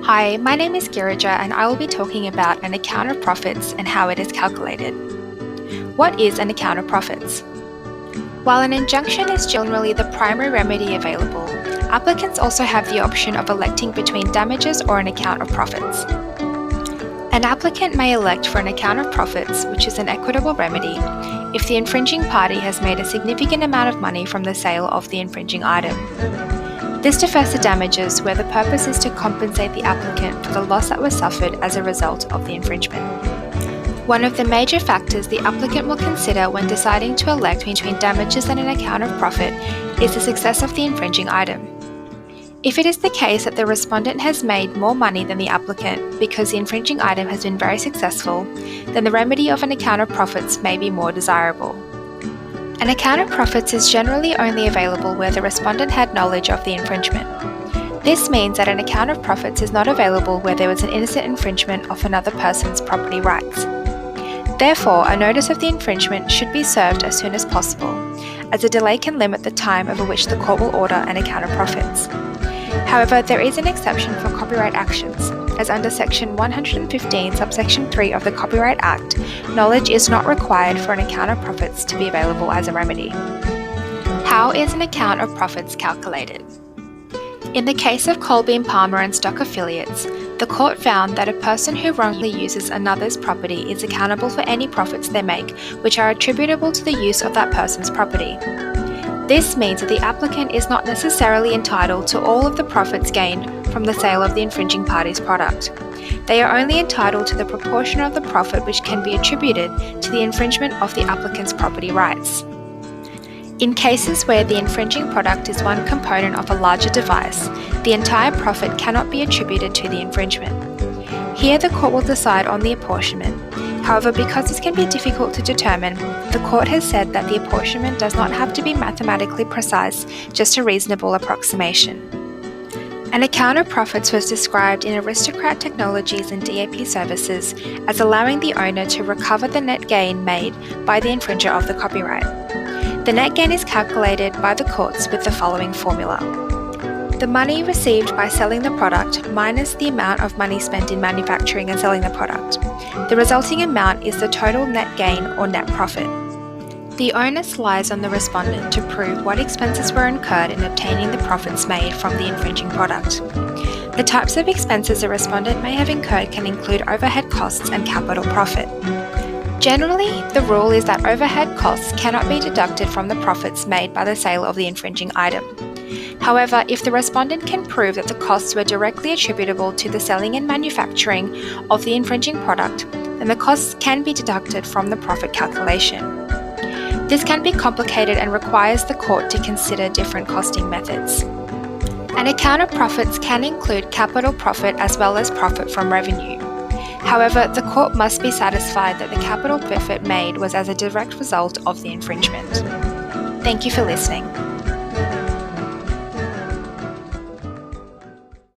Hi, my name is Girija and I will be talking about an account of profits and how it is calculated. What is an account of profits? While an injunction is generally the primary remedy available, applicants also have the option of electing between damages or an account of profits. An applicant may elect for an account of profits, which is an equitable remedy, if the infringing party has made a significant amount of money from the sale of the infringing item. This defers to damages where the purpose is to compensate the applicant for the loss that was suffered as a result of the infringement. One of the major factors the applicant will consider when deciding to elect between damages and an account of profit is the success of the infringing item. If it is the case that the respondent has made more money than the applicant because the infringing item has been very successful, then the remedy of an account of profits may be more desirable. An account of profits is generally only available where the respondent had knowledge of the infringement. This means that an account of profits is not available where there was an innocent infringement of another person's property rights. Therefore, a notice of the infringement should be served as soon as possible, as a delay can limit the time over which the court will order an account of profits. However, there is an exception for copyright actions, as under Section 115, subsection 3 of the Copyright Act, knowledge is not required for an account of profits to be available as a remedy. How is an account of profits calculated? In the case of Kolbe & Palmer and stock affiliates, the court found that a person who wrongly uses another's property is accountable for any profits they make which are attributable to the use of that person's property. This means that the applicant is not necessarily entitled to all of the profits gained from the sale of the infringing party's product. They are only entitled to the proportion of the profit which can be attributed to the infringement of the applicant's property rights. In cases where the infringing product is one component of a larger device, the entire profit cannot be attributed to the infringement. Here the court will decide on the apportionment. However, because this can be difficult to determine, the court has said that the apportionment does not have to be mathematically precise, just a reasonable approximation. An account of profits was described in Aristocrat Technologies and DAP Services as allowing the owner to recover the net gain made by the infringer of the copyright. The net gain is calculated by the courts with the following formula. The money received by selling the product minus the amount of money spent in manufacturing and selling the product. The resulting amount is the total net gain or net profit. The onus lies on the respondent to prove what expenses were incurred in obtaining the profits made from the infringing product. The types of expenses a respondent may have incurred can include overhead costs and capital profit. Generally, the rule is that overhead costs cannot be deducted from the profits made by the sale of the infringing item. However, if the respondent can prove that the costs were directly attributable to the selling and manufacturing of the infringing product, then the costs can be deducted from the profit calculation. This can be complicated and requires the court to consider different costing methods. An account of profits can include capital profit as well as profit from revenue. However, the court must be satisfied that the capital profit made was as a direct result of the infringement. Thank you for listening.